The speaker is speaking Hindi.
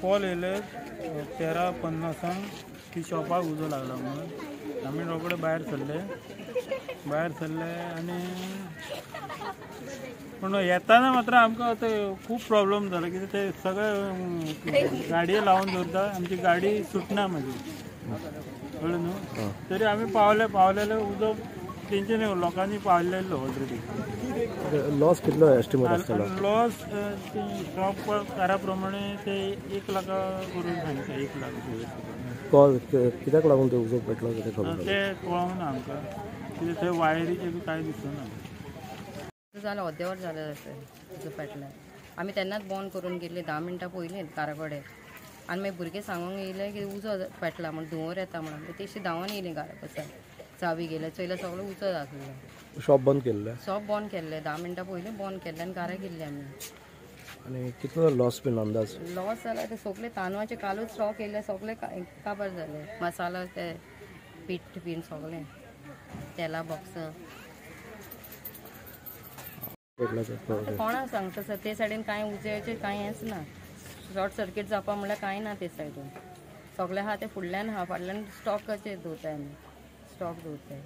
कॉल येले 13:50 की शॉपाक उजो लागला म्हणून आम्ही रोकडे बाहेर सरले आणि पण येताना मात्र आमकां खूप प्रॉब्लेम झाला की ते सगळे गाडये लावून दवरता आमची गाडी सुटना मागीर कळ्ळें न्हू तरी आम्ही पावलेले उजो तेंच्यानी लोकांनी पावलेलो ऑलरेडी लॉस कितलो एस्टिमेट आसतलो लॉस शॉपकारा प्रमाणे ते 1 लाख करून सांगता 1 लाख कॉल कित्याक लागून ते उजो पेटलो ते खबर ते कळना आमकां कितें थंय वायरीचे बी कांय दिसना झालं अर्देवर झालं उजो पेटलें आमी तेन्नाच बंद करून गेल्ली 10 मिनटां पयलीं कारा कडेन आनी मागीर भुरगे सांगूंक येयले की उजो पेटला म्हण धुंवर येता म्हणून तेशी धांवन येयली घरा बसाय चावी गेले चयले सगळो उजो दाखयलो शॉप बंद केल्ले शॉप बंद केल्ले 10 मिनटां पयलीं बंद केल्ले आनी घरा गेल्ले आमी आनी कितलो लॉस बीन अंदाज लॉस जाला ते सगळे तांदळाचे कालूच स्टॉक येयले सगळे काबार जाले मसाला ते पीठ बीन सगळें तेला बॉक्स कोणाक सांगता सर ते सायडीन कांय उजयाचें कांय हेंच ना शॉर्ट सर्कीट जावपा म्हणल्यार कांय ना ते सायडीन सगळे आहा ते फुडल्यान आहा फाटल्यान स्टॉकाचेर दवरताय आमी स्टॉक दवरताय